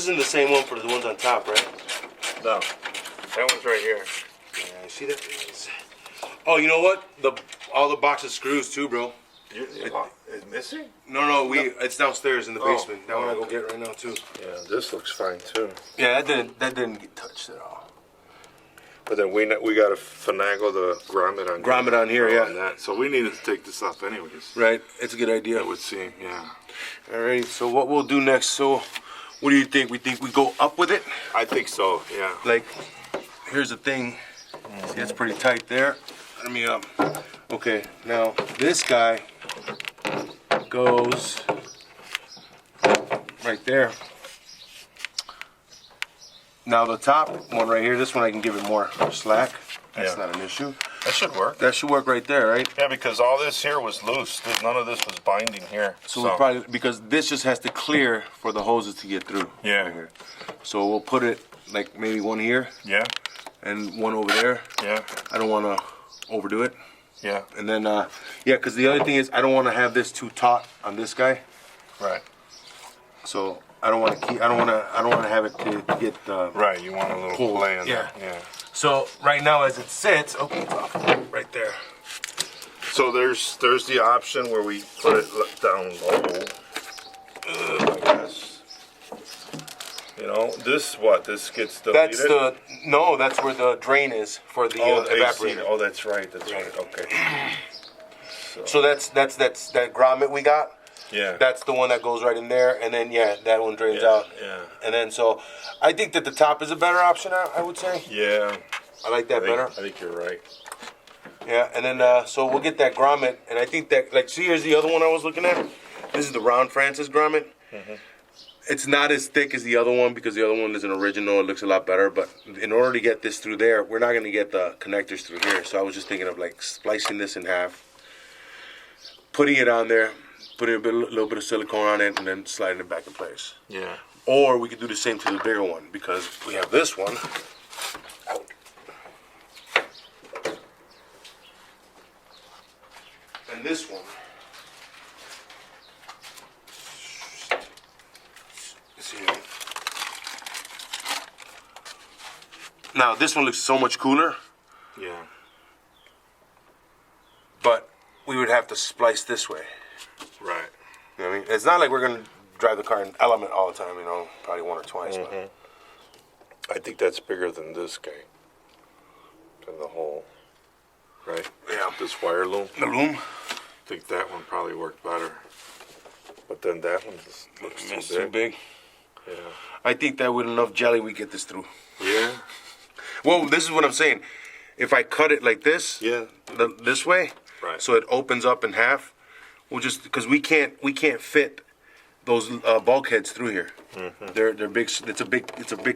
isn't the same one for the ones on top, right? No, that one's right here. Yeah, I see that. Oh, you know what? All the box of screws too, bro. It's missing? No, it's downstairs in the basement. That one I go get right now too. Yeah, this looks fine too. Yeah, that didn't get touched at all. But then we got to finagle the grommet on here, yeah. On that. So we needed to take this off anyways. Right, it's a good idea. It would seem, yeah. Alright, so what we'll do next, so what do you think? We think we go up with it? I think so, yeah. Like, here's the thing. See, it's pretty tight there. Let me okay, now this guy goes right there. Now the top one right here, this one I can give it more slack. That's not an issue. That should work. That should work right there, right? Yeah, because all this here was loose. None of this was binding here. So we'll probably, because this just has to clear for the hoses to get through. Yeah. Right here. So we'll put it like maybe one here. Yeah. And one over there. Yeah. I don't want to overdo it. Yeah. And then, yeah, because the other thing is I don't want to have this too taut on this guy. Right. So I don't want to have it to get right. You want a little pulled. play in Yeah. there. Yeah. So right now as it sits, okay, right there. So there's the option where we put it down low. I guess. You know, this gets deleted. That's where the drain is for the evaporator. Oh, that's right. That's right. Okay. So that's that grommet we got. Yeah. That's the one that goes right in there, and then that one drains out. Yeah. And then so, I think that the top is a better option. I would say. Yeah. I like that better. I think you're right. Yeah, and then so we'll get that grommet, and I think that see, here's the other one I was looking at. This is the Ron Francis grommet. Mm-hmm. It's not as thick as the other one because the other one is an original. It looks a lot better, but in order to get this through there, we're not going to get the connectors through here. So I was just thinking of like splicing this in half, putting it on there, putting a little bit of silicone on it, and then sliding it back in place. Yeah. Or we could do the same to the bigger one because we have this one. Out. And this one. See here. Now this one looks so much cooler. Yeah. But we would have to splice this way. Right. You know what I mean? It's not like we're going to drive the car in Element all the time, probably one or twice. Mm-hmm. I think that's bigger than this guy. Than the hole. Right? Yeah. This wire loom. The loom? I think that one probably worked better. But then that one just looks too big. Yeah. I think that with enough jelly we get this through. Yeah. Well, this is what I'm saying. If I cut it like this, this way, right, so it opens up in half, we'll just because we can't fit those bulkheads through here. Mm-hmm. They're big. It's a big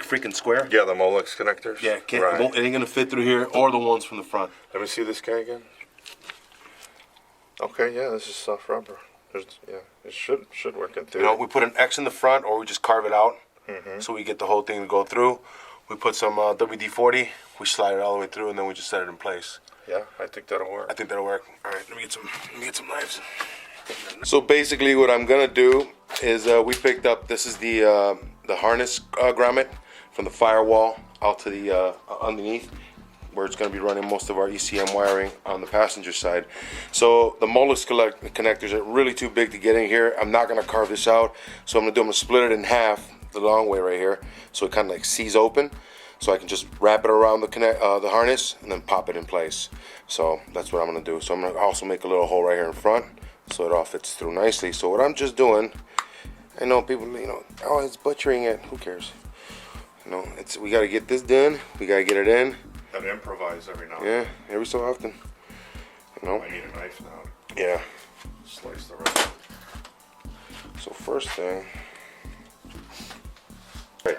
freaking square. Yeah, the Molex connectors. Yeah, right. It ain't gonna fit through here or the ones from the front. Let me see this guy again. Okay, yeah, this is soft rubber. It should work in theory. We put an X in the front, or we just carve it out, so we get the whole thing to go through. We put some WD-40, we slide it all the way through, and then we just set it in place. Yeah, I think that'll work. I think that'll work. All right, let me get some knives. So basically, what I'm gonna do is we picked up. This is the harness grommet from the firewall out to the underneath, where it's going to be running most of our ECM wiring on the passenger side. So the Molex connectors are really too big to get in here. I'm not going to carve this out, so I'm going to split it in half the long way right here, so it kind of like sees open, so I can just wrap it around the harness and then pop it in place. So that's what I'm going to do. So I'm going to also make a little hole right here in front, so it all fits through nicely. So what I'm just doing, I know people, oh, it's butchering it. Who cares? We got to get this done. We got to get it in. Gotta improvise every now and then. Yeah, every so often. I need a knife now. Yeah. Slice the rest. So first thing. Right.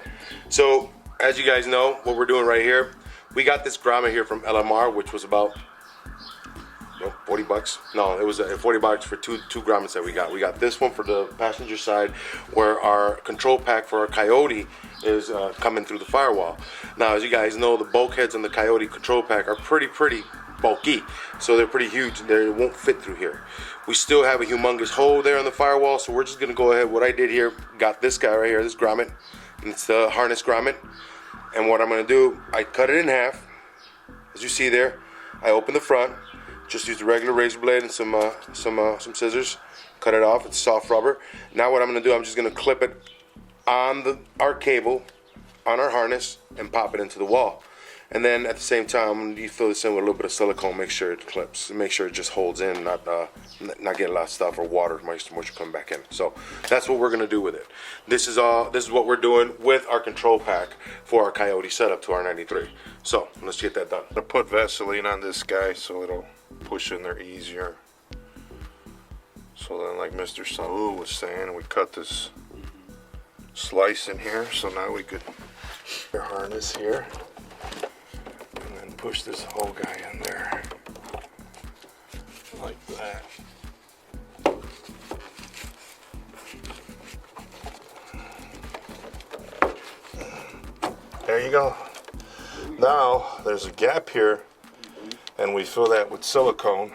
So as you guys know, what we're doing right here, we got this grommet here from LMR, which was about 40 bucks. No, it was 40 bucks for two grommets that we got. We got this one for the passenger side, where our control pack for our Coyote is coming through the firewall. Now, as you guys know, the bulkheads on the Coyote control pack are pretty bulky, so they're pretty huge. They won't fit through here. We still have a humongous hole there on the firewall, so we're just gonna go ahead. What I did here, got this guy right here, this grommet, It's the harness grommet. And what I'm going to do, I cut it in half. As you see there, I open the front. Just use the regular razor blade and some scissors. Cut it off. It's soft rubber. Now what I'm going to do, I'm just going to clip it on our cable, on our harness, and pop it into the wall. And then at the same time, you fill this in with a little bit of silicone. Make sure it clips. Make sure it just holds in, not get a lot of stuff or water, moisture come back in. So that's what we're gonna do with it. This is what we're doing with our control pack for our Coyote setup to our 93. So let's get that done. I put Vaseline on this guy so it'll push in there easier. So then, like Mr. Saul was saying, we cut this slice in here. So now we could harness here. Push this whole guy in there like that. There you go. Now there's a gap here, and we fill that with silicone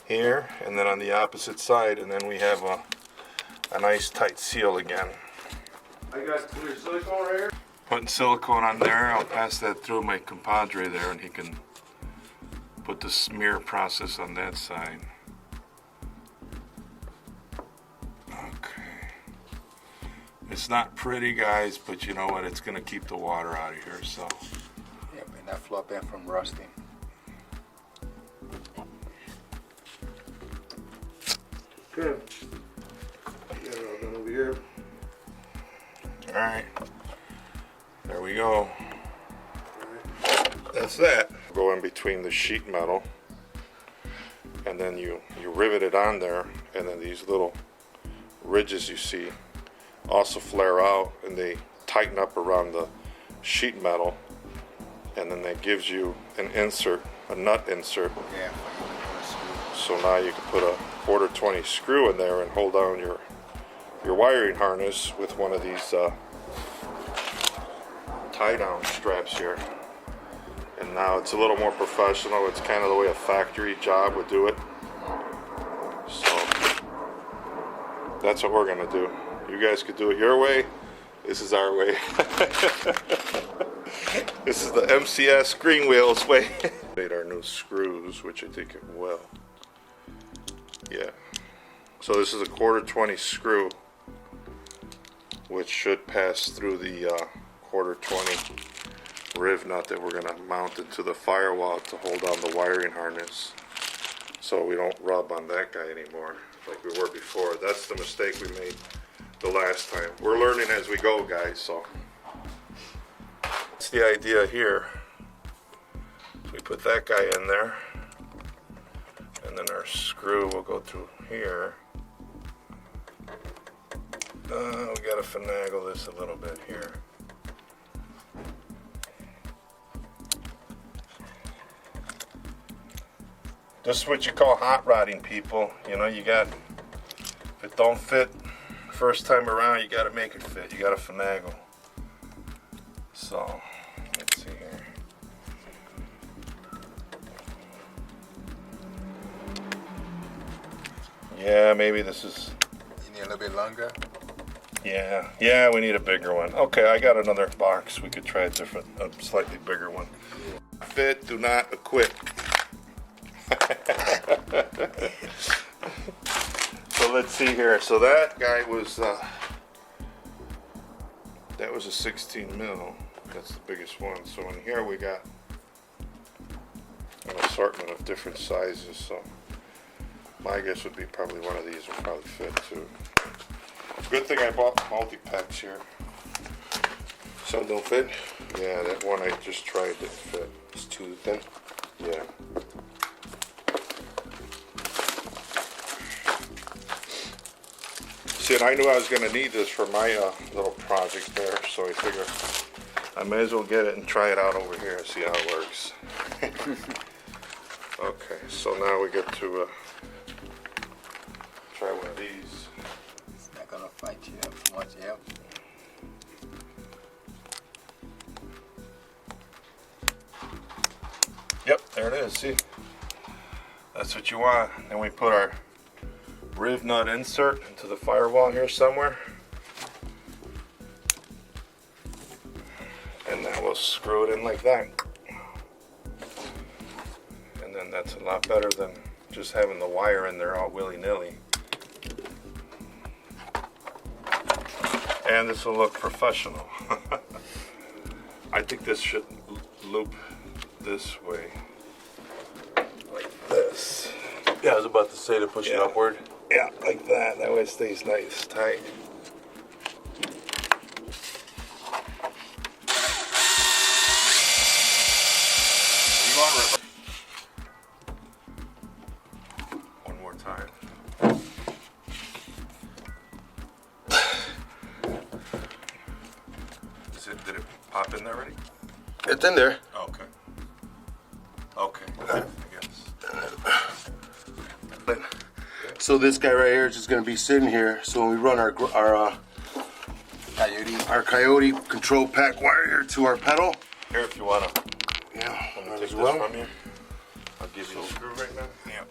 here, and then on the opposite side, and then we have a nice tight seal again. I got clear silicone right here. Putting silicone on there, I'll pass that through my compadre there, and he can put the smear process on that side. Okay. It's not pretty, guys, but you know what? It's going to keep the water out of here, so. Yeah, and that flop in from rusting. Good. Get it all done over here. All right. There we go. That's that. Go in between the sheet metal, and then you rivet it on there, and then these little ridges you see also flare out, and they tighten up around the sheet metal, and then that gives you an insert, a nut insert. Yeah. So now you can put a 1/4 screw in there and hold down your wiring harness with one of these tie-down straps here. And now it's a little more professional. It's kind of the way a factory job would do it. So that's what we're gonna do. You guys could do it your way. This is our way. This is the mcscgreenwheels way. Made our new screws, which I think it will. Yeah. So this is a 1/4 screw, which should pass through the 1/4 riv nut that we're going to mount into the firewall to hold on the wiring harness, so we don't rub on that guy anymore like we were before. That's the mistake we made the last time. We're learning as we go, guys, so that's the idea here. So we put that guy in there, and then our screw will go through here. We got to finagle this a little bit here. This is what you call hot rodding, people. You know, if it don't fit first time around, you got to make it fit. You got to finagle. So, let's see here. Yeah, maybe this is... You need a little bit longer? Yeah, we need a bigger one. Okay, I got another box. We could try a slightly bigger one. Fit, do not equip. So let's see here. So that guy was that was a 16 mil. That's the biggest one. So in here we got an assortment of different sizes. So my guess would be probably one of these will probably fit too. Good thing I bought multi-packs here. Some don't fit. Yeah, that one I just tried didn't fit. It's too thin. Yeah. See, and I knew I was going to need this for my little project there, so I figured I may as well get it and try it out over here and see how it works. Okay, so now we get to try one of these. It's not gonna fight you up too much, yep. Yep, there it is, see? That's what you want. Then we put our riv nut insert into the firewall here somewhere. just screw it in like that. And then that's a lot better than just having the wire in there all willy-nilly. And this will look professional. I think this should loop this way. Like this. Yeah, I was about to say to push it upward. Yeah, like that. That way it stays nice, tight. One more time. Did it pop in there already? It's in there. Okay. Okay. I guess. So this guy right here is just gonna be sitting here. So when we run our Coyote control pack wire here to our pedal. Here, if you wanna. Yeah. Let me might take as this well. from you. I'll give you the screw right now. Yeah.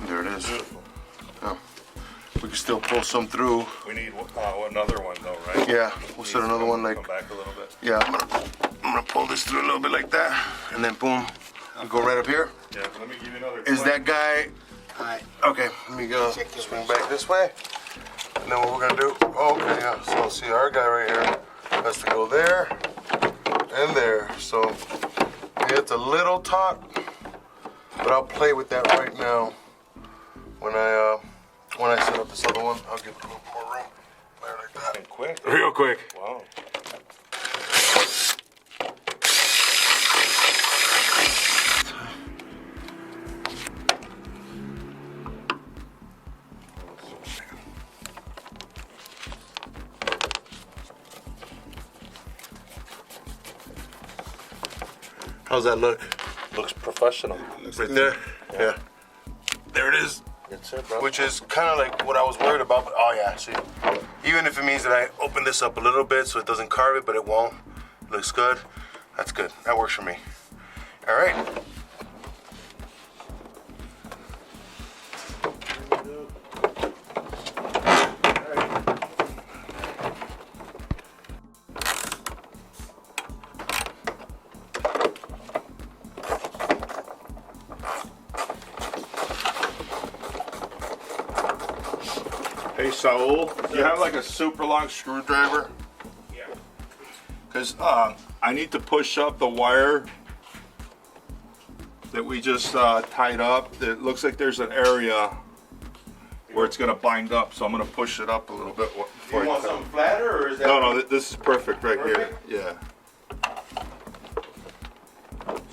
There it is. Beautiful. Oh. We can still pull some through. We need another one though, right? Yeah, we'll set another one like. Come back a little bit. Yeah, I'm gonna pull this through a little bit like that, and then boom, I'll go right up here. Yeah, let me give you another. Is that guy? Alright. Okay, let me go swing back this way, and then what we're gonna do? Okay, yeah. So see, our guy right here has to go there and there. So it's a little taut, but I'll play with that right now. When I set up this other one, I'll give it a little more room. There, like that. And quick. Real quick. Wow. How's that look? Looks professional. Right there? Yeah. There it is. That's it, bro. Which is kind of like what I was worried about, but oh yeah, see. Even if it means that I open this up a little bit so it doesn't carve it, but it won't. It looks good. That's good. That works for me. All right. Hey Saul, do you have like a super long screwdriver? Yeah. Because I need to push up the wire that we just tied up. It looks like there's an area where it's going to bind up, so I'm going to push it up a little bit. Do you want something flatter, or is that? No, this is perfect right Perfect? here. Yeah.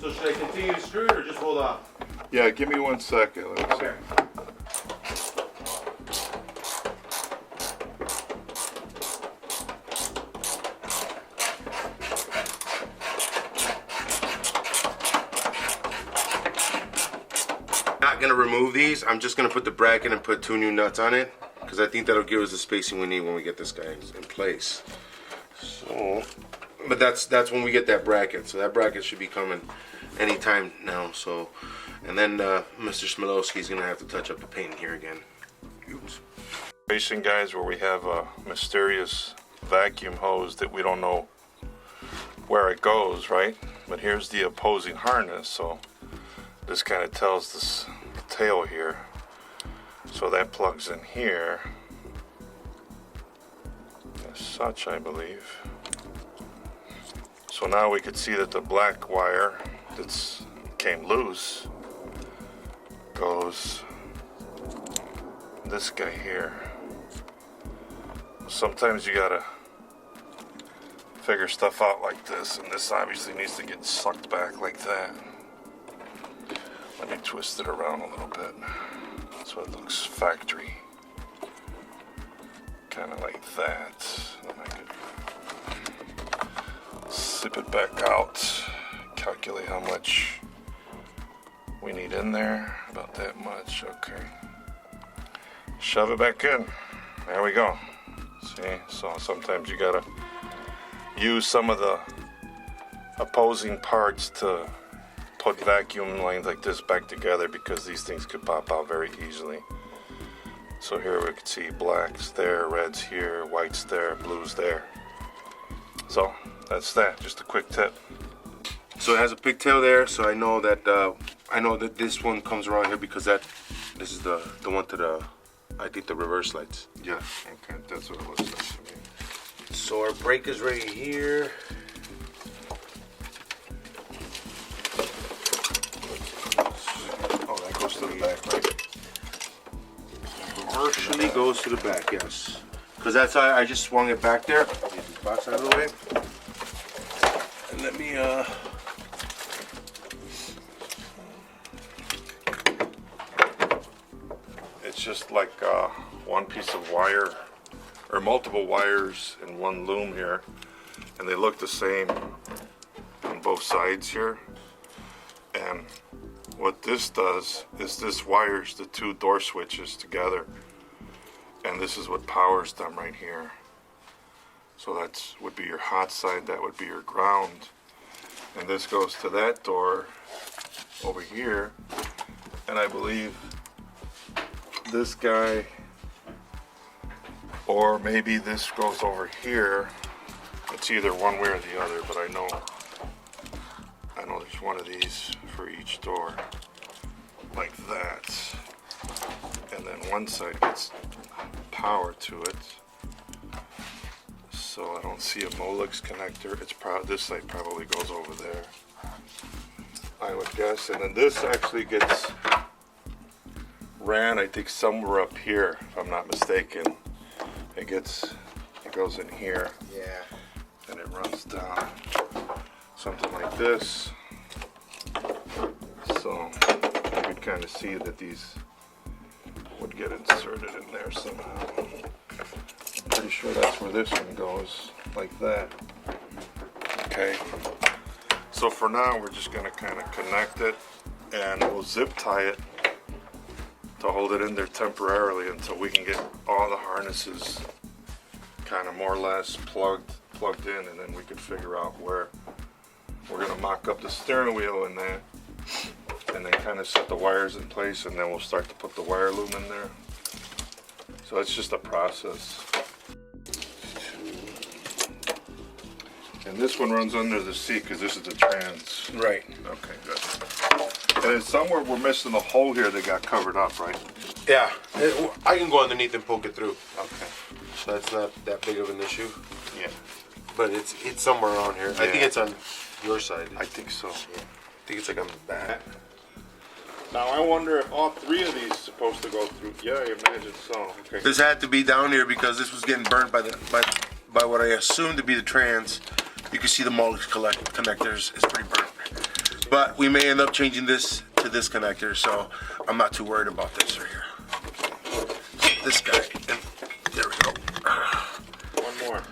So should I continue to screw it, or just hold off? Yeah, give me 1 second. Let me see. Okay. Not gonna remove these. I'm just gonna put the bracket and put 2 new nuts on it, because I think that'll give us the spacing we need when we get this guy in place. So, but that's when we get that bracket. So that bracket should be coming anytime now. So, and then Mr. Smilowski's gonna have to touch up the paint here again. Racing guys, where we have a mysterious vacuum hose that we don't know where it goes, right? But here's the opposing harness, so this kind of tells this tail here. So that plugs in here as such, I believe. So now we could see that the black wire that's came loose goes this guy here. Sometimes you gotta figure stuff out like this, and this obviously needs to get sucked back like that. Let me twist it around a little bit so it looks factory. Kind of like that. Then I could zip it back out, calculate how much we need in there. About that much, okay. shove it back in. There we go. See, so sometimes you gotta use some of the opposing parts to put vacuum lines like this back together, because these things could pop out very easily. So here we can see blacks there, reds here, whites there, blues there. So that's that, just a quick tip. So it has a pigtail there, so I know that this one comes around here because this is the one to the, I think, the reverse lights. Yeah, okay, that's what it looks like to me. So our brake is right here. Oh, that goes to the back, right? Partially goes to the back, yes. Because that's why I just swung it back there. Get this box out of the way. And let me, It's just like one piece of wire, or multiple wires in one loom here, and they look the same on both sides here. And what this does is this wires the two door switches together, and this is what powers them right here. So that would be your hot side, that would be your ground, and this goes to that door over here. And I believe this guy, or maybe this goes over here. It's either one way or the other, but I know there's one of these for each door, like that. And then one side gets power to it. So I don't see a Molex connector. It's this side probably goes over there, I would guess. And then this actually gets ran, I think, somewhere up here, if I'm not mistaken. It goes in here. Yeah. And it runs down, something like this. So you could kind of see that these would get inserted in there somehow. Pretty sure that's where this one goes, like that. Okay. So for now, we're just gonna kind of connect it, and we'll zip tie it to hold it in there temporarily until we can get all the harnesses kind of more or less plugged in, and then we can figure out where we're gonna mock up the steering wheel in that, and then kind of set the wires in place, and then we'll start to put the wire loom in there. So it's just a process. And this one runs under the seat because this is the trans. right. Okay, good. And then somewhere we're missing the hole here that got covered up, right? Yeah, I can go underneath and poke it through. Okay. So that's not that big of an issue. Yeah, But it's somewhere around here. I think Yeah. it's on your side. I think so. I think it's like on the back. Now I wonder if all three of these are supposed to go through. Yeah, I imagine so. Okay. This had to be down here because this was getting burnt by what I assumed to be the trans. You can see the Molex connectors is pretty burnt. But we may end up changing this to this connector, so I'm not too worried about this right here. This guy, and there we go. One more.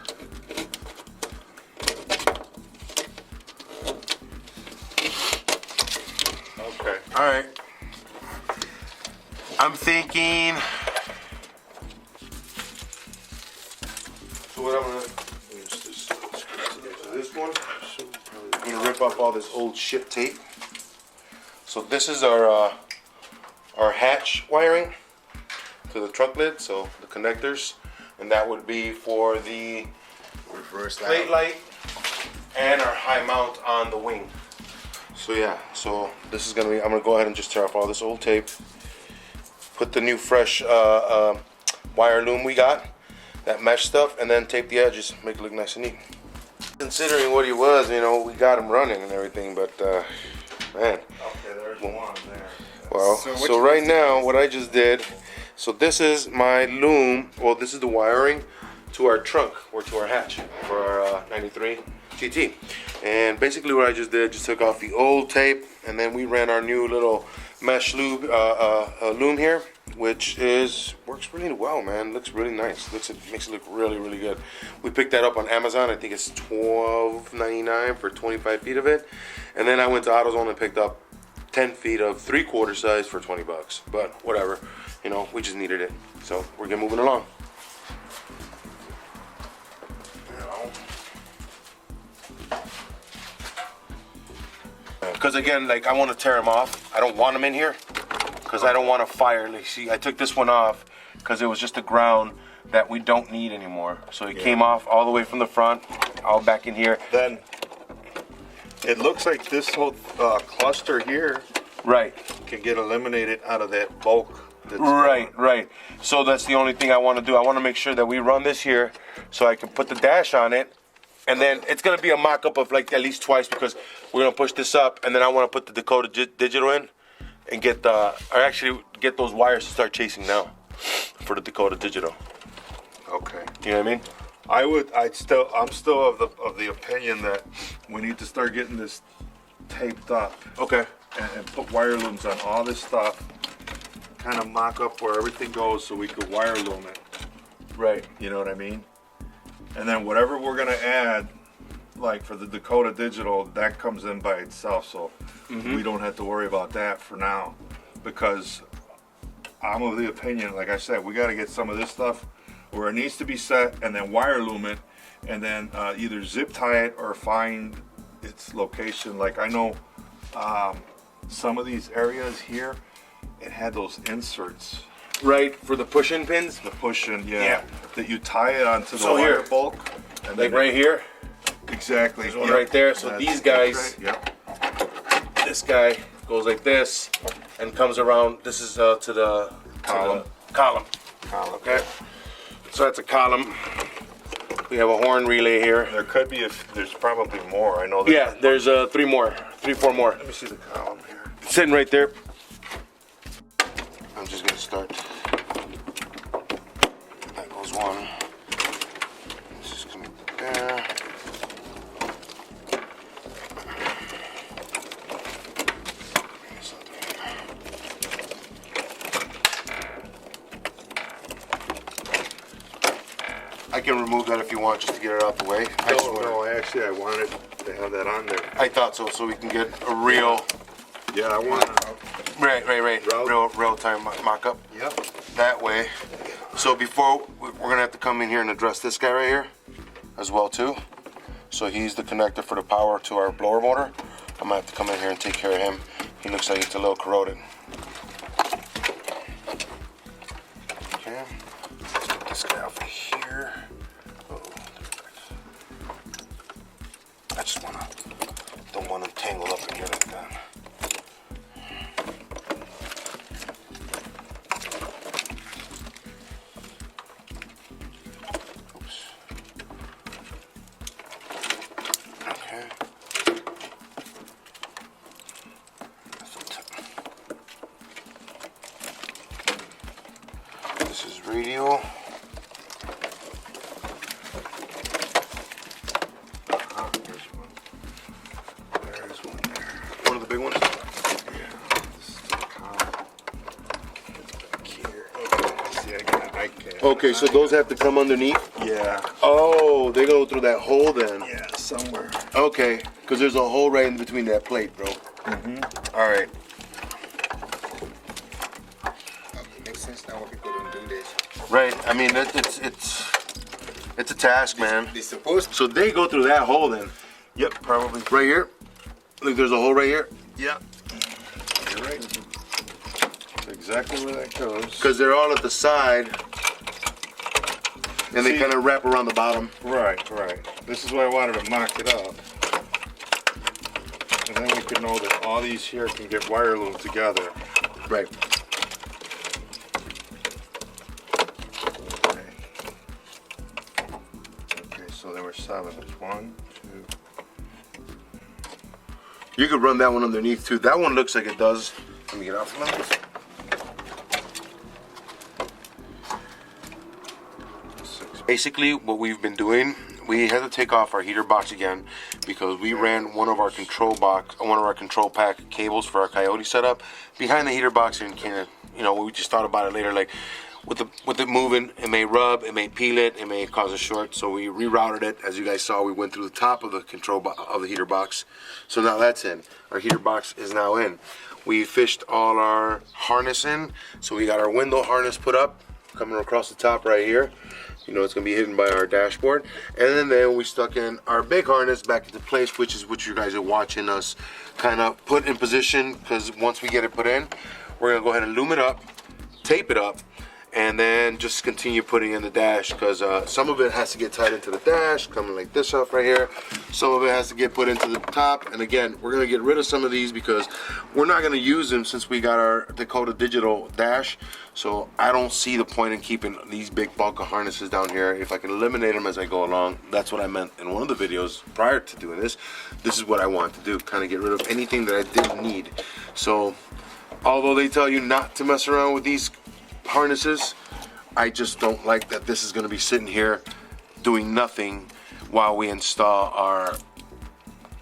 Okay. All right. I'm thinking. So what I'm gonna use this one. I'm gonna rip off all this old shit tape. So this is our hatch wiring to the trunk lid. So the connectors, and that would be for the Reverse plate light and our high mount on the wing. So yeah, so this is gonna be, I'm gonna go ahead and just tear off all this old tape, put the new fresh wire loom we got, that mesh stuff, and then tape the edges, make it look nice and neat. Considering what he was, you know, we got him running and everything, but man. Okay, there's one there. Well, so right now, what I just did, so this is my loom, well, this is the wiring to our trunk, or to our hatch, for our 93 GT. And basically what I just did, just took off the old tape, and then we ran our new little mesh loom here, which works really well, man. Looks really nice. Makes it look really, really good. We picked that up on Amazon. I think it's $12.99 for 25 feet of it. And then I went to AutoZone and picked up 10 feet of 3/4 size for 20 bucks. But whatever, you know, we just needed it. So we're getting moving along. Because again, like, I want to tear them off. I don't want them in here because I don't want to fire. Like, see, I took this one off because it was just a ground that we don't need anymore. So it came off all the way from the front, all back in here. Then it looks like this whole cluster here, right, can get eliminated out of that bulk. Right. So that's the only thing I want to do. I want to make sure that we run this here so I can put the dash on it. And then it's going to be a mock-up of like at least twice because we're going to push this up. And then I want to put the Dakota Digital in and get those wires to start chasing now for the Dakota Digital. Okay. You know what I mean? I'm still of the opinion that we need to start getting this taped up. Okay. And put wire looms on all this stuff. Kind of mock up where everything goes so we could wire loom it. Right. You know what I mean? And then whatever we're gonna add, like for the Dakota Digital, that comes in by itself, so we don't have to worry about that for now. Because I'm of the opinion, like I said, we gotta get some of this stuff where it needs to be set and then wire loom it and then either zip tie it or find its location. Like I know some of these areas here, it had those inserts. Right, for the push-in pins? The push-in, yeah. That you tie it onto the So wire here, bulk. And like then right here? Exactly. There's one right there. So these guys, this guy goes like this and comes around. This is to the Column. Column. Okay. So that's a column. We have a horn relay here. There could be, there's probably more. I know that. Yeah, there's 4 more. Let me see the column here. Sitting right there. I'm just gonna start. That goes one. This is coming there. I can remove that if you want, just to get it out the way. No, actually, I wanted to have that on there. I thought so we can get a real. Yeah, I want to. Right. Real time mock-up. Yep. That way. So before, we're gonna have to come in here and address this guy right here as well too. So he's the connector for the power to our blower motor. I'm gonna have to come in here and take care of him. He looks like it's a little corroded. Okay. Let's put this guy over here. I just don't want him tangled up again like that. This is radio. There's one. There's one there. One of the big ones? Yeah. This is the column. It's back here. Okay. See, I can't. Okay, so those have to come underneath? Yeah. Oh, they go through that hole then. Yeah, somewhere. Okay, because there's a hole right in between that plate, bro. All right. It makes sense now when people don't do this. Right. I mean, it's a task, man. They're supposed to. So they go through that hole then. Yep, probably. Right here. Look, there's a hole right here. Yeah. You're right. That's exactly where that goes. Because they're all at the side, and they See- kind of wrap around the bottom. Right. This is why I wanted to mock it up. And then we can know that all these here can get wire loomed together. Right. Okay, so there were 7. There's 1, 2. You could run that one underneath too. That one looks like it does. Let me get off a little. 6. Basically, what we've been doing, we had to take off our heater box again because we ran one of our control pack cables for our Coyote setup behind the heater box, and kind of, we just thought about it later. Like, with it moving, it may rub, it may peel it may cause a short. So we rerouted it. As you guys saw, we went through the top of the of the heater box. So now that's in. Our heater box is now in. We fished all our harness in. So we got our window harness put up, coming across the top right here. You know, it's going to be hidden by our dashboard. And then we stuck in our big harness back into place, which is what you guys are watching us kind of put in position, because once we get it put in, we're going to go ahead and loom it up, tape it up, and then just continue putting in the dash, because some of it has to get tied into the dash, coming like this up right here. Some of it has to get put into the top. And again, we're going to get rid of some of these because we're not going to use them since we got our Dakota digital dash. So I don't see the point in keeping these big bulk of harnesses down here. If I can eliminate them as I go along, that's what I meant in one of the videos prior to doing this. This is what I want to do, kind of get rid of anything that I didn't need. So although they tell you not to mess around with these harnesses, I just don't like that this is going to be sitting here doing nothing while we install our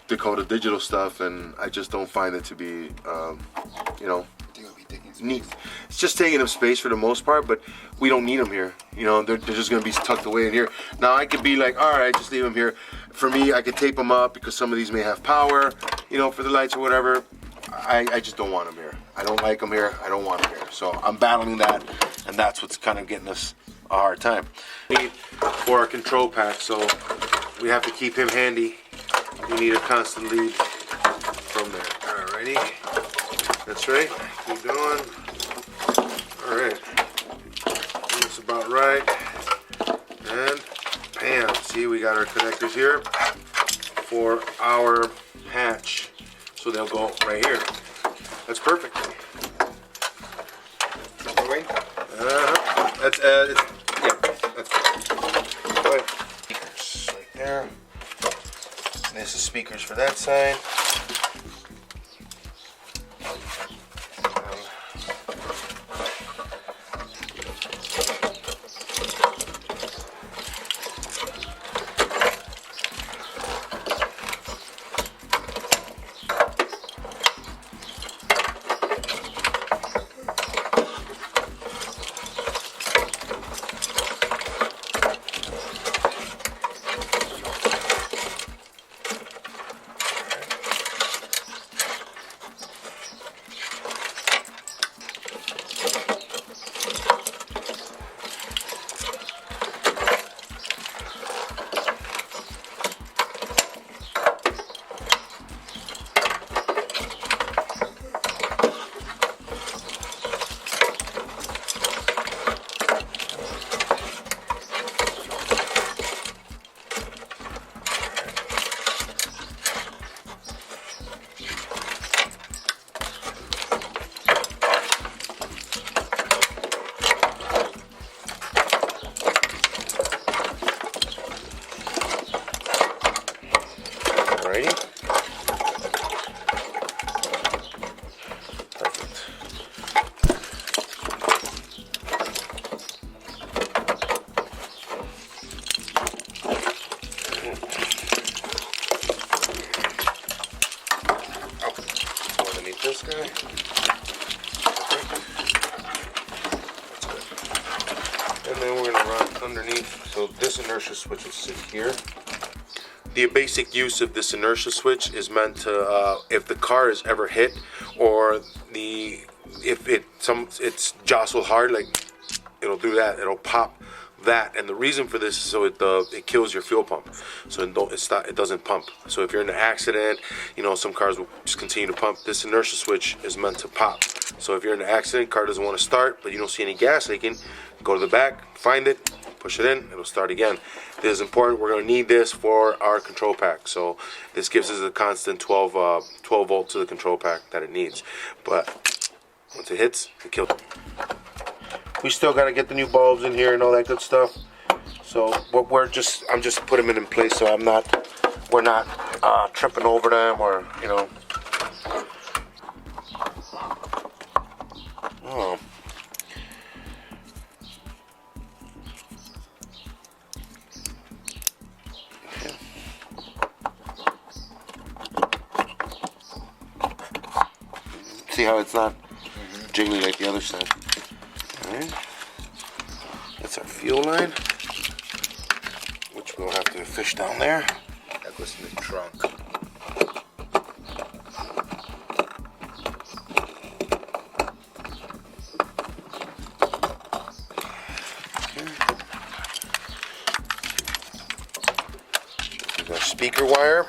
Dakota digital stuff, and I just don't find it to be you know, neat. It's just taking up space for the most part, but we don't need them here. You know, they're just going to be tucked away in here. Now I could be like, all right, just leave them here. For me, I could tape them up because some of these may have power, you know, for the lights or whatever. I just don't want them here. I don't like them here. I don't want them here. So I'm battling that, and that's what's kind of getting us a hard time. For our control pack, so we have to keep him handy. We need a constant lead from there. Alrighty, that's right. Keep going. All right, that's about right. And bam! See, we got our connectors here for our hatch. So they'll go right here. That's perfect. That's yeah. That's right. Speakers right there. This is speakers for that side. This guy. And then we're going to run underneath. So this inertia switch will sit here. The basic use of this inertia switch is meant to, if the car is ever hit, or if it's jostled hard, like it'll do that. It'll pop that, and the reason for this is so it kills your fuel pump, so it doesn't pump. So if you're in an accident, you know, some cars will just continue to pump. This inertia switch is meant to pop. So if you're in an accident, car doesn't want to start, but you don't see any gas leaking, go to the back, find it, push it in, it'll start again. This is important. We're going to need this for our control pack. So this gives us a constant 12 volt to the control pack that it needs. But once it hits, it kills it. We still got to get the new bulbs in here and all that good stuff. So I'm just putting them in place so we're not tripping over them, or, you know. Oh. Okay. See how it's not jiggly like the other side. Alright. fuel line, which we'll have to fish down there. That goes in the trunk. There's our speaker wire.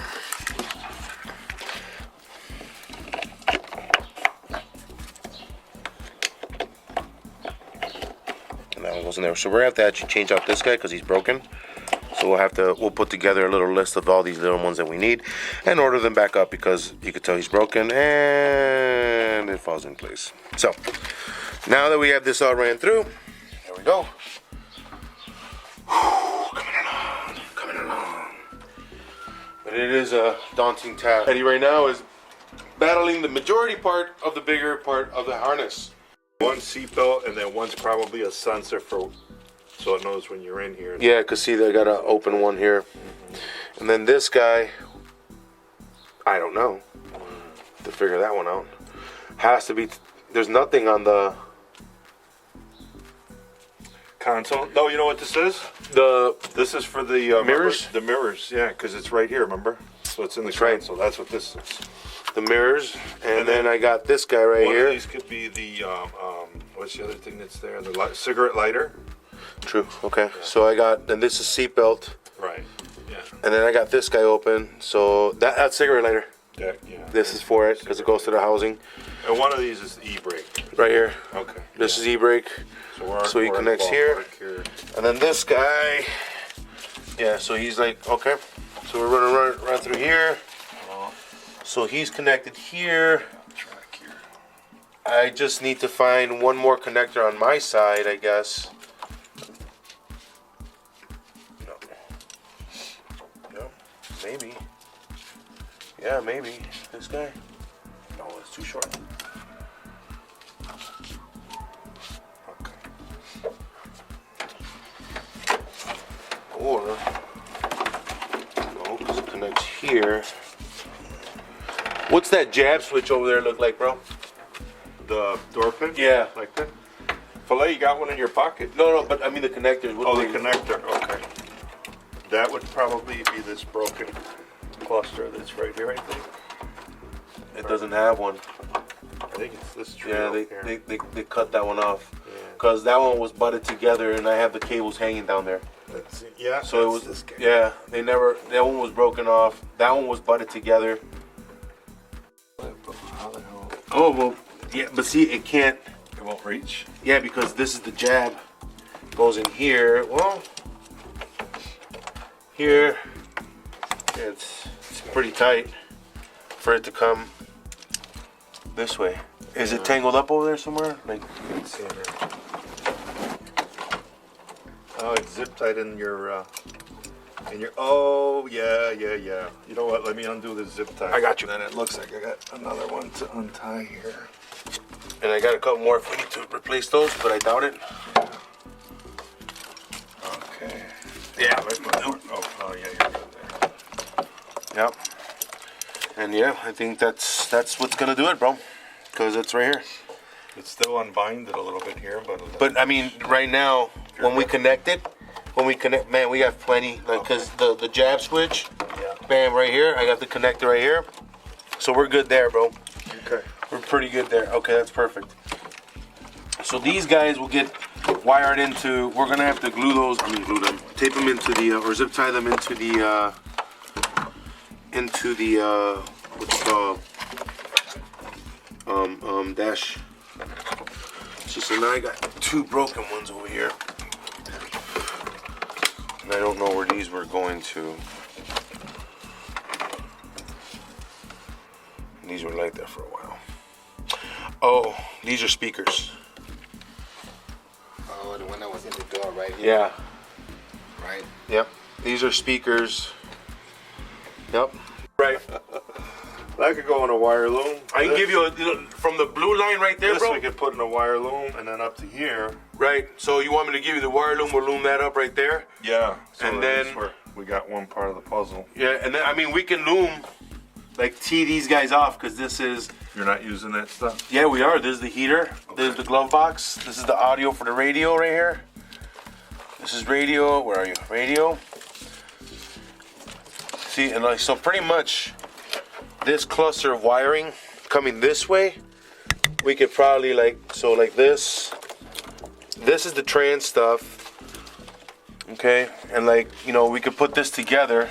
And that one goes in there. So we're gonna have to actually change out this guy because he's broken. So we'll put together a little list of all these little ones that we need and order them back up because you could tell he's broken and it falls in place. So now that we have this all ran through, there we go. Coming along. But it is a daunting task. Eddie right now is battling the majority part of the bigger part of the harness. One seatbelt and then one's probably a sensor for so it knows when you're in here. Yeah, cause see, they got to open one here, and then this guy, I don't know, to figure that one out. Has to be. There's nothing on the console. No, you know what this is? This is for the mirrors. The mirrors, yeah, because it's right here. Remember? So it's in the right. console. That's what this is. The mirrors, and then I got this guy right One here. of these could be the what's the other thing that's there? The cigarette lighter. True. Okay. Yeah. So I got, and this is seatbelt. Right. Yeah. And then I got this guy open. So that's cigarette lighter. Yeah. This is for it because it goes to the housing. And one of these is the e-brake. Right here. Okay. This is e-brake. So he connects here. And then this guy. Yeah. So he's like, okay. So we're gonna run through here. So he's connected here. I just need to find one more connector on my side, I guess. No, maybe. Yeah, maybe. This guy. No, it's too short. Okay. Or, no, because it connects here. What's that jab switch over there look like, bro? The door pin? Yeah. Like that? Filet, you got one in your pocket? No, but I mean the connectors. Oh, the connector, okay. That would probably be this broken cluster that's right here, I think. It doesn't have one. I think it's this tree. Yeah, they cut that one off. Because that one was butted together and I have the cables hanging down there. Yeah, so it was this guy. Yeah, that one was broken off. That one was butted together. How the hell? Oh, well, yeah, but see, it can't. It won't reach? Yeah, because this is the jab. Goes in here. Well, here, it's pretty tight for it to come this way. Is it tangled up over there somewhere? Like, let's see here. Oh, it's zip tied in your, oh, yeah. You know what? Let me undo the zip tie. I got you. Then it looks like I got another one to untie here. And I got a couple more if we need to replace those, but I doubt it. Okay. Yeah. Oh, yeah, you're good there. Yep. And yeah, I think that's what's gonna do it, bro. Because it's right here. It's still unbinded a little bit here, but I mean, right now, when we connect it, man, we have plenty. Like, cause the jab switch, bam, right here. I got the connector right here, so we're good there, bro. Okay. We're pretty good there. Okay, that's perfect. So these guys will get wired into. We're gonna have to glue them, tape them into the, or zip tie them into the, what's the, dash. So now I got two broken ones over here. And I don't know where these were going to. These were like that for a while. Oh, these are speakers. Oh, the one that was in the door right here. Yeah. Right? Yep. These are speakers. Yep. Right. That could go in a wire loom. I can give you from the blue line right there, this bro. we could put in a wire loom and then up to here. Right. So you want me to give you the wire loom? We'll loom that up right there. Yeah. So and then we got one part of the puzzle. Yeah, and then I mean we can loom, like tee these guys off because this is. You're not using that stuff? Yeah, we are. This is the heater. Okay. This is the glove box. This is the audio for the radio right here. This is radio. Where are you? Radio. See, and like so, pretty much this cluster of wiring coming this way, we could probably like this. This is the trans stuff. Okay, and like we could put this together,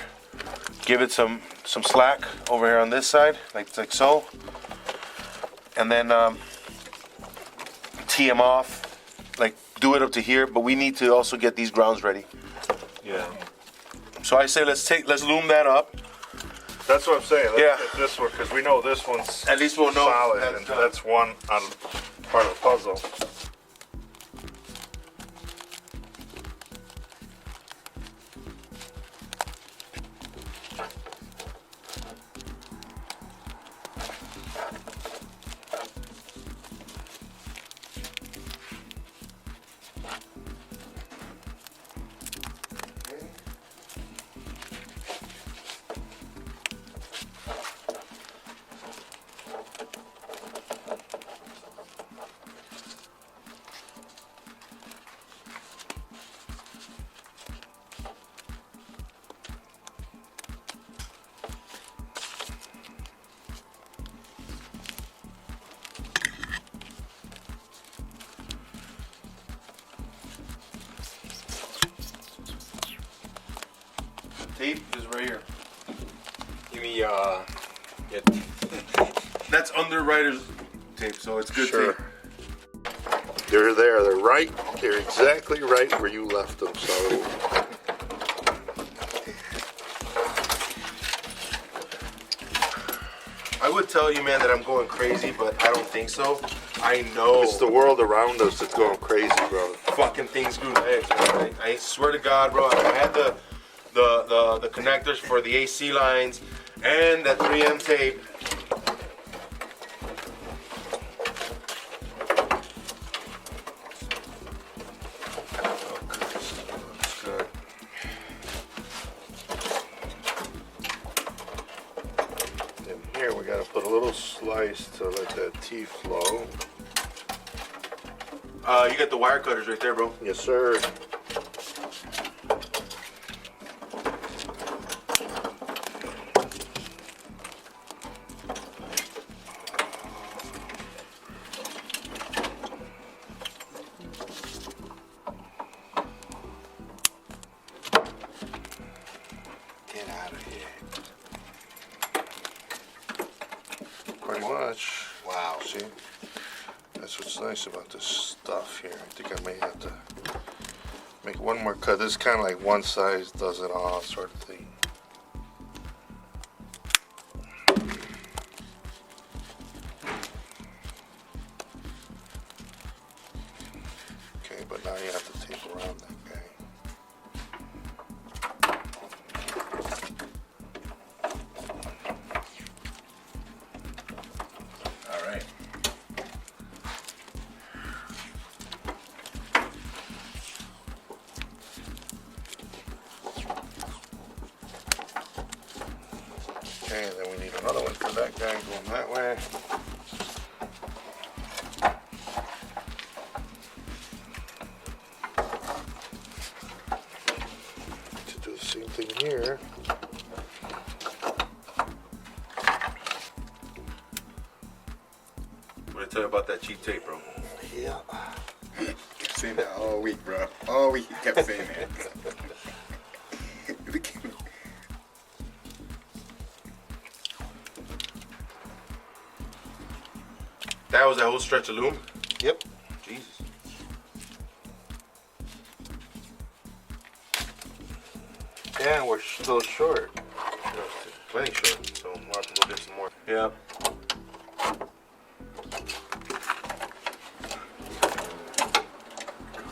give it some slack over here on this side, like so, and then tee them off, like do it up to here. But we need to also get these grounds ready. Yeah. So I say let's loom that up. That's what I'm saying. Let's Yeah. get this one because we know this one's At least we'll know solid, that's and done. that's one on part of the puzzle. Tape is right here. Give me yeah. That's under rider's tape, so it's good Sure. tape. They're there. They're right. They're exactly right where you left them. So. I would tell you, man, that I'm going crazy, but I don't think so. I know It's the world around us that's going crazy, bro. fucking things screw legs, man. I swear to God, bro. I had the connectors for the AC lines and that 3M tape. Good. And here we got to put a little slice to let that tea flow. You got the wire cutters right there, bro. Yes, sir. Get out of here. Pretty much. Wow. See? That's what's nice about this stuff here. I think I may have to make one more cut. This is kind of like one size does it all sort of thing. Okay, but now you have to tape around that guy. All right. Okay, and then we need another one for that guy going that way. To do the same thing here. What did I tell you about that cheap tape, bro? Yeah. Kept saying that all week, bro. All week he kept saying that. That was that whole stretch of loom? Yep. Jesus. Yeah, we're still short. Plenty short, so we'll have to go get some more. Yeah.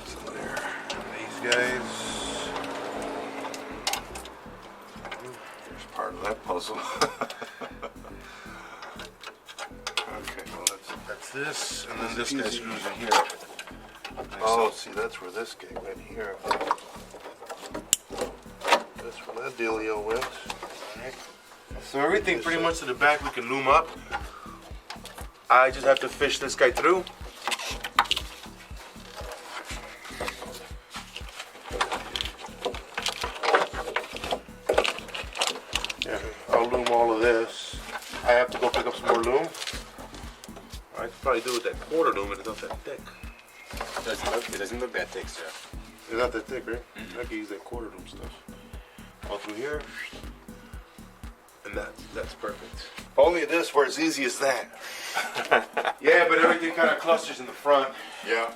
So there. These guys. There's part of that puzzle. Okay, well That's this, and then this guy screws in here. oh, see, that's where this guy went here. That's where that dealio went. So everything pretty much to the back we can loom up. I just have to fish this guy through. have to go pick up some more loom. I could probably do it with that quarter loom, and it's not that thick. It doesn't look that thick, sir. It's not that thick, right? I could use that quarter loom stuff. All through here. And that's perfect. Only this where it's easy as that. Yeah, but everything kind of clusters in the front. Yeah.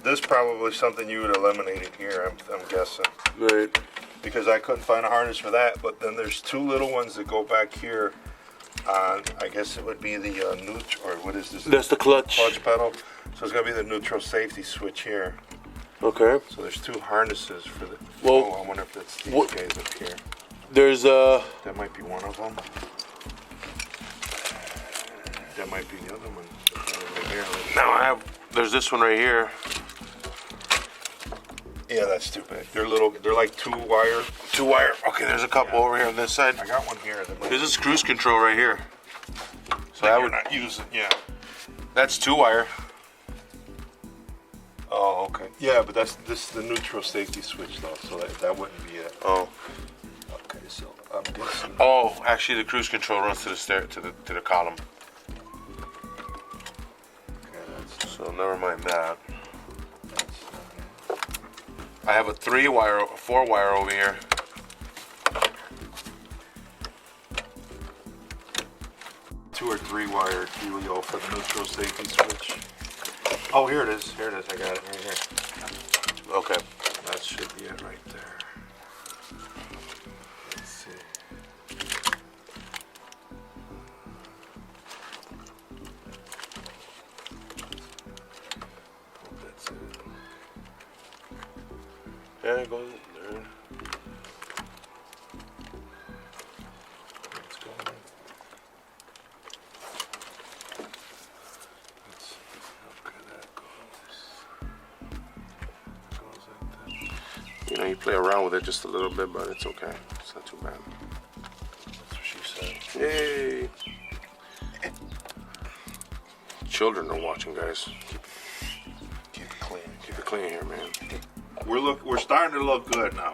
This probably something you would eliminate it here, I'm guessing. Right. Because I couldn't find a harness for that, but then there's two little ones that go back here on, I guess it would be the neutral, or what is this? That's the clutch. Clutch pedal. So it's going to be the neutral safety switch here. Okay. So there's two harnesses for the, Well, I wonder if that's these what- guys up here. There's That might be one of them. That might be the other one. Right here. there's this one right here. Yeah, that's too big. They're little, they're like two wire. 2-wire. Okay, there's a couple over here on this side. I got one here. That might, This is cruise control right here. So that that you're would, not using, yeah. that's 2-wire. Oh, okay. Yeah, but this is the neutral safety switch though, so that wouldn't be it. Oh. Okay, so I'm guessing. Oh, actually the cruise control runs to the to the column. Okay, that's So never mind that. that's I have a 3-wire, a 4-wire over here. two or three wire dealio for the neutral safety switch. Oh, here it is. Here it is. I got it right here. Okay. That should be it right there. Let's see. Oh, that's it. Yeah, it goes there. Let's go. Let's, okay, that goes like this. You know, you play around with it just a little bit, but it's okay. It's not too bad. That's what she said. Yay! Children are watching, guys. Keep it clean. Keep it clean here, man. We're starting to look good now.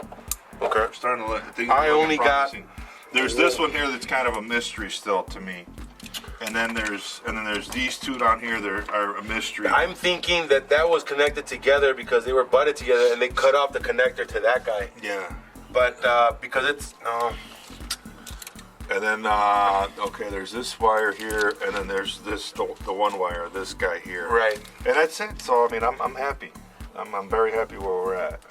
Okay. We're starting to look. Things I are looking only promising. There's this one here that's kind of a mystery still to me, and then there's these two down here that are a mystery. I'm thinking that was connected together because they were butted together and they cut off the connector to that guy. Yeah. But because it's And then okay, there's this wire here, and then there's this the one wire, this guy here. right. And that's it. So I mean, I'm happy. I'm very happy where we're at.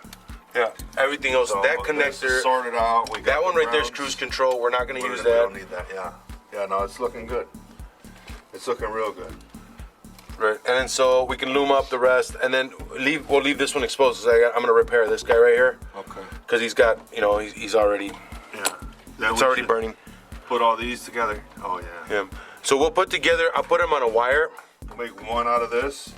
Yeah. Everything else, So that this is connector, sorted out. We got that one the right there's grounds. cruise control. We're not going to use We that. don't need that. Yeah. Yeah. No, it's looking good. It's looking real good. Right. And then so we can loom up the rest, and then we'll leave this one exposed. So I'm going to repair this guy right here Okay. because he's got, he's already, Yeah. it's already burning. Put all these together. Oh yeah. Yeah. So we'll put together. I'll put him on a wire. Make one out of this.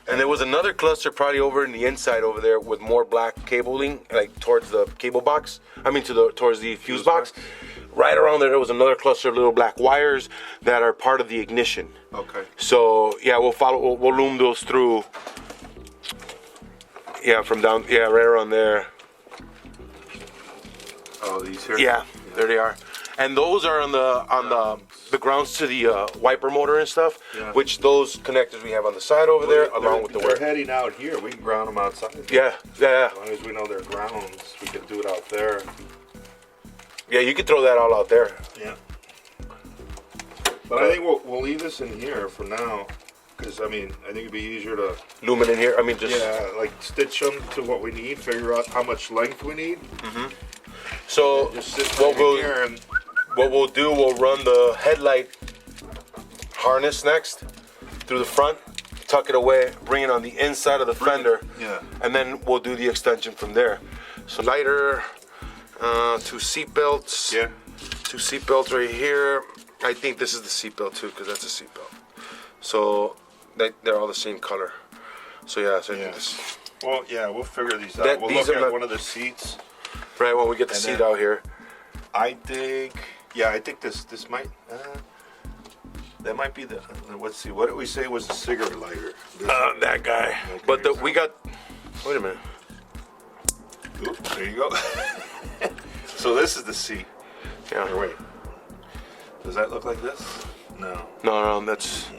And there was another cluster probably over in the inside over there with more black cabling, like towards the cable box. I mean, towards the fuse box. Right around there was another cluster of little black wires that are part of the ignition. Okay. So yeah, we'll loom those through. Yeah, from down. Yeah, right around there. Oh, these here. Yeah, there they are. And those are on the grounds to the wiper motor and stuff, Yeah. which those connectors we have on the side over there, along with the They're wire. heading out here. We can ground them outside. Yeah. As long as we know they're grounds, we can do it out there. Yeah, you could throw that all out there. Yeah. But I think we'll leave this in here for now, because I mean I think it'd be easier to Lumen in here. I mean, just like stitch them to what we need, figure out how much length we need. so. Just sit What in here and we'll do, we'll run the headlight harness next through the front, tuck it away, bring it on the inside of the fender, yeah. and then we'll do the extension from there. So lighter, 2 seat belts. Yeah. 2 seat belts right here. I think this is the seat belt too, because that's a seat belt. So they're all the same color. So yeah, so I think this. Well, yeah, we'll figure these out. That- We'll these look are at not- one of the seats. Right when we get the And seat then- out here. I think, yeah, I think this might. That might be the. Let's see. What did we say was the cigarette lighter? That guy. Okay, But so- we got. Wait a minute. Oop, there you go. So this is the seat. Yeah. Here, wait. Does that look like this? No. No, that's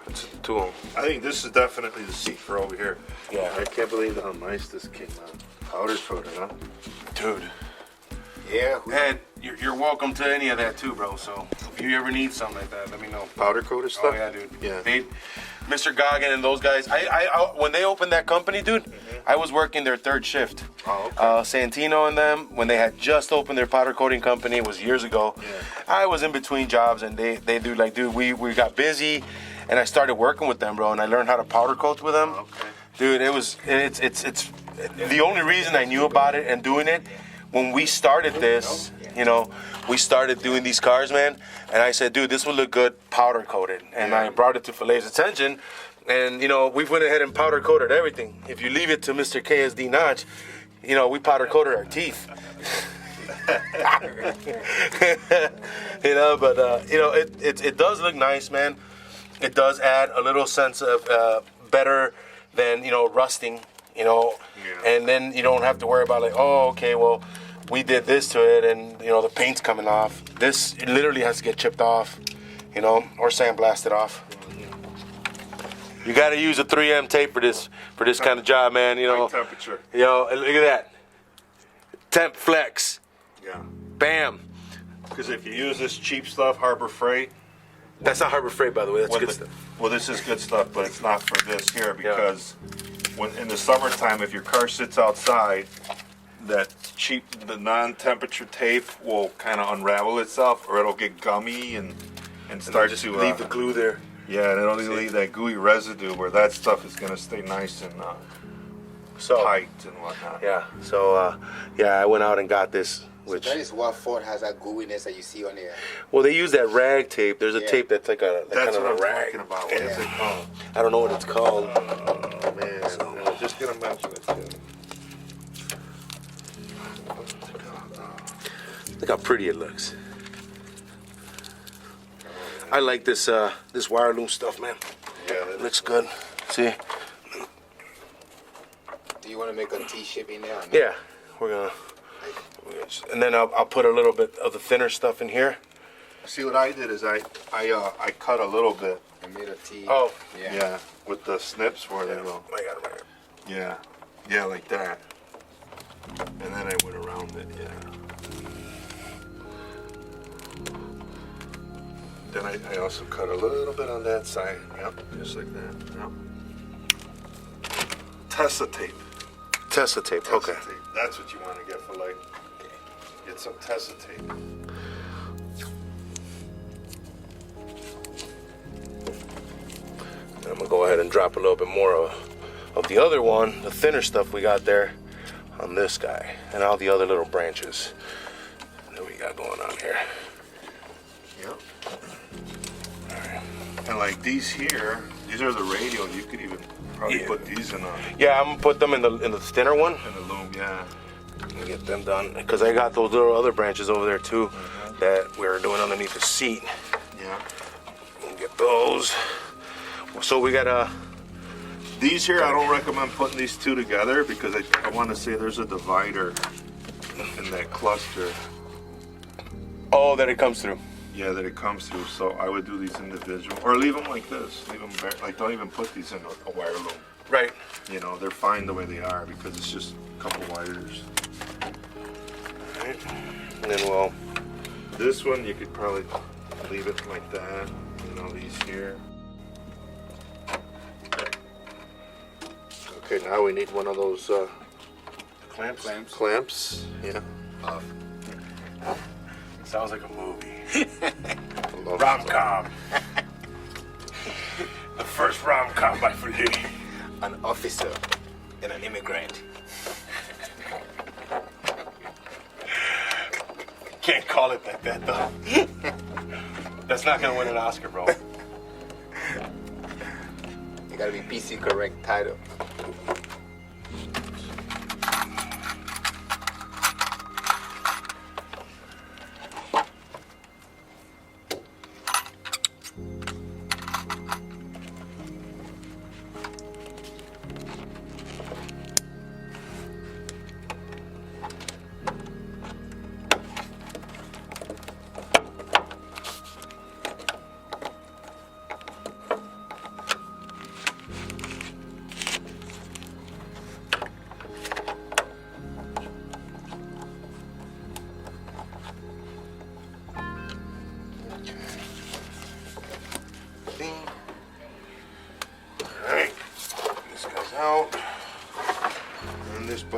a tool. I think this is definitely the seat for over here. Yeah. I can't believe how nice this came out. Powder coated, huh? Dude. Yeah. And you're welcome to any of that too, bro. So if you ever need something like that, let me know. Powder coated stuff? Oh yeah, dude. Yeah. Mr. Goggin and those guys. I when they opened that company, dude, I was working their third shift. Oh, okay. Santino and them, when they had just opened their powder coating company, it was years ago. Yeah. I was in between jobs, and they do like, dude, we got busy, and I started working with them, bro, and I learned how to powder coat with them. Oh, okay. Dude, it's the only reason I knew about it and doing it. When we started this, you know, we started doing these cars, man, and I said, dude, this will look good powder coated, and I brought it to Filet's attention, and you know, we went ahead and powder coated everything. If you leave it to Mr. KSD Notch, you know, we powder coated our teeth. You know, but you know, it does look nice, man. It does add a little sense of better than, you know, rusting, you know, and then you don't have to worry about like, oh, okay, well, we did this to it, and you know, the paint's coming off. This literally has to get chipped off, you know, or sandblasted off. You got to use a 3M tape for this kind of job, man. You know, High temperature. you know, look at that, temp flex, Yeah. bam. Because if you use this cheap stuff, Harbor Freight. That's not Harbor Freight, by the way. That's Well, good stuff. Well, this is good stuff, but it's not for this here because when in the summertime, if your car sits outside, that cheap, the non-temperature tape will kind of unravel itself, or it'll get gummy and start Just to leave the glue there. Yeah, and it'll leave that gooey residue where that stuff is gonna stay nice and So tight and whatnot. yeah, so yeah, I went out and got this. Which, That is what Ford has, that gooiness that you see on there. well, they use that rag tape. There's a Yeah. tape that's like a That's kind of what a I'm rag. talking about. What is it called? I don't know what it's called. Oh man, no, just gonna mention it too. Look how pretty it looks. I like this this wire loom stuff, man. Yeah, It looks good. See? Do you want to make a T-shape in there? Or not? Yeah, we're gonna and then I'll put a little bit of the thinner stuff in here. See what I did is I cut a little bit. I made a T. Oh, Yeah. Yeah, with the snips where they go. I got it right here. Yeah, like that. And then I went around it. Yeah. Then I also cut a little bit on that side. Yep, just like that. Yep. Tessa tape. Tessa tape. Tessa Okay. tape. That's what you want to get for like. Get some Tessa tape. I'm gonna go ahead and drop a little bit more of the other one, the thinner stuff we got there, on this guy, and all the other little branches that we got going on here. Yep. And like these here, these are the radial. You could even probably put these in Yeah, I'm gonna put them in the thinner one the loom. Yeah. and get them done, because I got those little other branches over there too that we're doing underneath the seat. Yeah. We'll get those. So we got These here, I don't recommend putting these two together because I want to say there's a divider in that cluster. oh, that it comes through. Yeah, that it comes through. So I would do these individual, or leave them like this. Leave them like don't even put these in a wire loom. Right. You know, they're fine the way they are because it's just a couple wires. Right. And then we'll. This one you could probably leave it like that. You know, these here. Okay, now we need one of those Clamps. clamps. Yeah. Sounds like a movie. Love Rom-com. The first rom-com by Filet. An officer and an immigrant. Can't call it like that though. That's not gonna win an Oscar, bro. You gotta be PC correct title.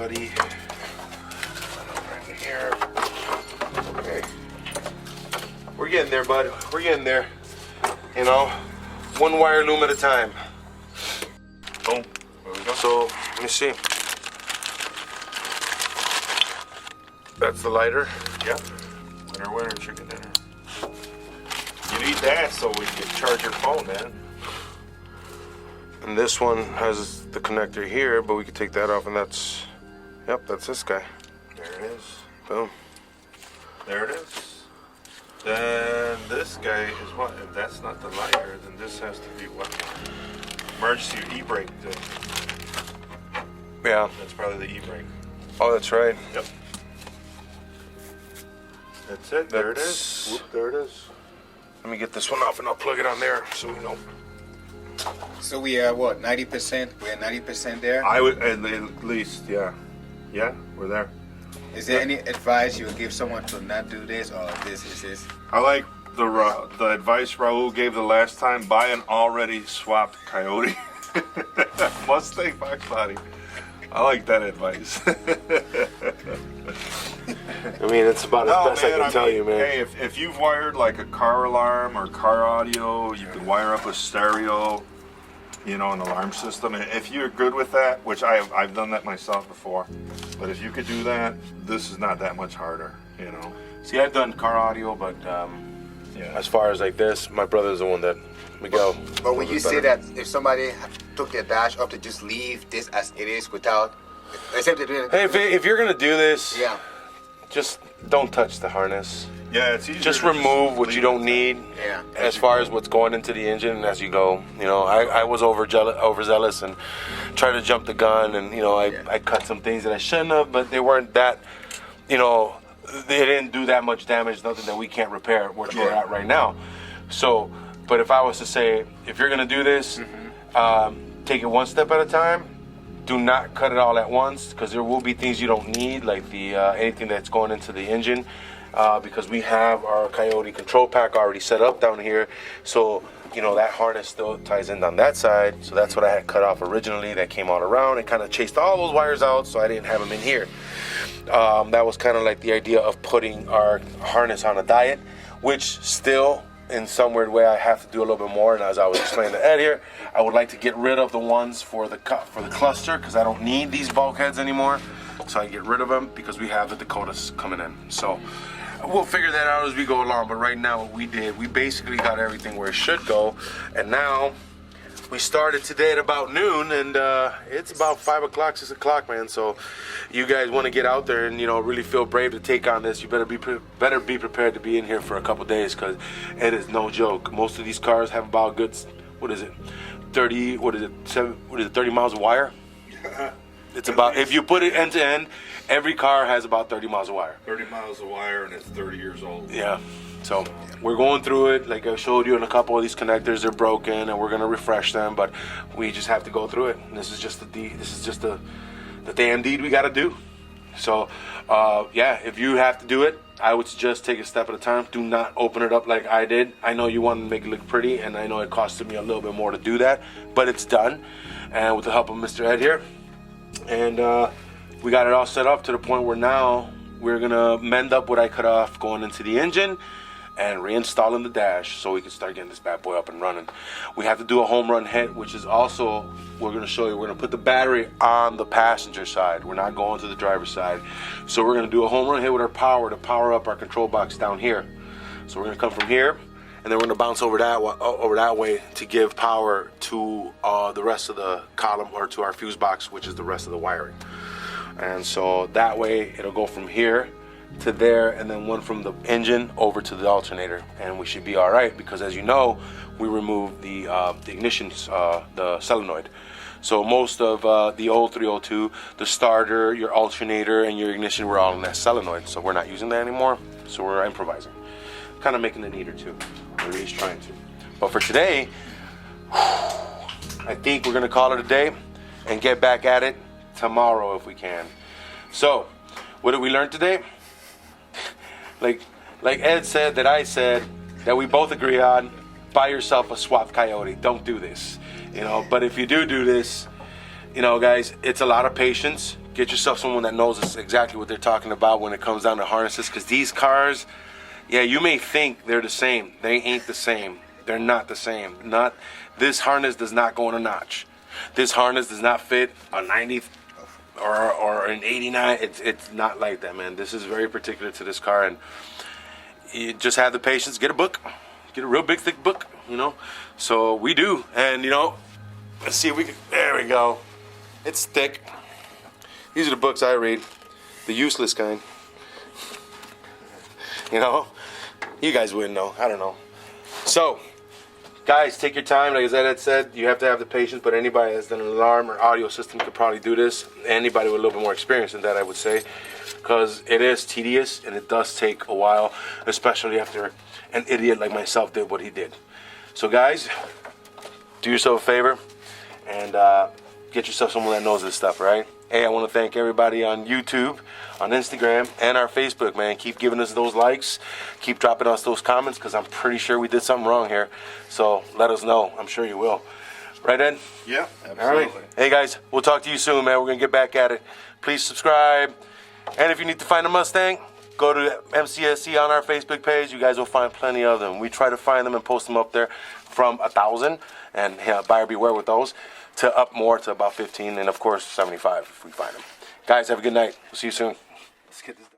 buddy. Right in here. Okay. We're getting there, bud. We're getting there. You know, one wire loom at a time. Boom. There we go. So, let me see. That's the lighter. Yep. Winner, chicken dinner. You need that so we can charge your phone, man. And this one has the connector here, but we could take that off, and that's, yep, that's this guy. There it is. Boom. There it is. Then this guy is what? If that's not the lighter, then this has to be what? Emergency e-brake. Yeah. That's probably the e-brake. Oh, that's right. Yep. That's it. There it is. Whoop, there it is. Let me get this one off, and I'll plug it on there so we know. So we are what, 90%? We're 90% there. I would at least, yeah. Yeah, we're there. Is there any advice you would give someone to not do this or this? I like the advice Raul gave the last time. Buy an already swapped Coyote. Mustang Foxbody. I like that advice. I mean, it's about as best I can tell you, man. Hey, if you've wired like a car alarm or car audio, you can wire up a stereo, you know, an alarm system. If you're good with that, which I've done that myself before, but if you could do that, this is not that much harder, you know. See, I've done car audio, but Yeah. as far as like this, my brother's the one that Miguel. But when you say that if somebody took their dash up to just leave this as it is without, except to do it. Hey, if you're gonna do this, Yeah. just don't touch the harness. Yeah, it's easier. Just to remove what leave you don't it. need. Yeah. As far as what's going into the engine as you go, you know, I was overzealous and tried to jump the gun, and you know, I cut some things that I shouldn't have, but they weren't that, you know, they didn't do that much damage, nothing that we can't repair where we're at right now. So, but if I was to say, if you're gonna do this, take it one step at a time. Do not cut it all at once, because there will be things you don't need, like the anything that's going into the engine. Because we have our Coyote control pack already set up down here, so you know that harness still ties in on that side. So that's what I had cut off originally. That came all around and kind of chased all those wires out, so I didn't have them in here. That was kind of like the idea of putting our harness on a diet, which still, in some weird way, I have to do a little bit more. And as I was explaining to Ed here, I would like to get rid of the ones for the cluster, because I don't need these bulkheads anymore. So I get rid of them because we have the Dakotas coming in. So we'll figure that out as we go along. But right now, what we did, we basically got everything where it should go. And now we started today at about noon, and it's about 5 o'clock, 6 o'clock, man. So you guys want to get out there and, you know, really feel brave to take on this. You better be prepared to be in here for a couple days, because it is no joke. Most of these cars have about good, 30 miles of wire. It's about, if you put it end to end, every car has about 30 miles of wire. 30 miles of wire, and it's 30 years old. Yeah. So we're going through it. Like I showed you, in a couple of these connectors, they're broken, and we're gonna refresh them. But we just have to go through it. And this is just the damn deed we gotta do. So yeah, if you have to do it, I would suggest take a step at a time. Do not open it up like I did. I know you want to make it look pretty, and I know it costed me a little bit more to do that, but it's done. And with the help of Mr. Ed here, and we got it all set up to the point where now we're gonna mend up what I cut off going into the engine and reinstalling the dash, so we can start getting this bad boy up and running. We have to do a home run hit, which is also, we're gonna show you, we're gonna put the battery on the passenger side. We're not going to the driver's side. So we're gonna do a home run hit with our power to power up our control box down here. So we're gonna come from here, and then we're gonna bounce over that way to give power to the rest of the column, or to our fuse box, which is the rest of the wiring. And so that way it'll go from here to there, and then one from the engine over to the alternator, and we should be all right, because as you know, we removed the ignition, the solenoid. So most of the old 302, the starter, your alternator, and your ignition were all in that solenoid. So we're not using that anymore. So we're improvising, kind of making it neater too. We're at least trying to. But for today, I think we're gonna call it a day and get back at it tomorrow if we can. So, what did we learn today? Like Ed said, that I said, that we both agree on, buy yourself a swapped Coyote. Don't do this, you know. But if you do this, you know, guys, it's a lot of patience. Get yourself someone that knows exactly what they're talking about when it comes down to harnesses, because these cars, yeah, you may think they're the same. They ain't the same. They're not the same. This harness does not go in a notch. This harness does not fit a 90 or an 89. It's not like that, man. This is very particular to this car, and you just have the patience. Get a book. Get a real big, thick book, you know. So we do, and you know, let's see if we can. There we go. It's thick. These are the books I read, the useless kind. You know, you guys wouldn't know. I don't know. So, guys, take your time. Like Zed said, you have to have the patience. But anybody that's done an alarm or audio system could probably do this. Anybody with a little bit more experience than that, I would say, because it is tedious and it does take a while, especially after an idiot like myself did what he did. So, guys, do yourself a favor and get yourself someone that knows this stuff, right? Hey, I want to thank everybody on YouTube, on Instagram, and our Facebook, man. Keep giving us those likes. Keep dropping us those comments, because I'm pretty sure we did something wrong here. So let us know. I'm sure you will. Right, Ed? Yeah, absolutely. All right. Hey, guys, we'll talk to you soon, man. We're going to get back at it. Please subscribe. And if you need to find a Mustang, go to MCSC on our Facebook page. You guys will find plenty of them. We try to find them and post them up there from 1,000, and buyer beware with those, to up more to about 15, and of course 75 if we find them. Guys, have a good night. We'll see you soon. Let's get this done.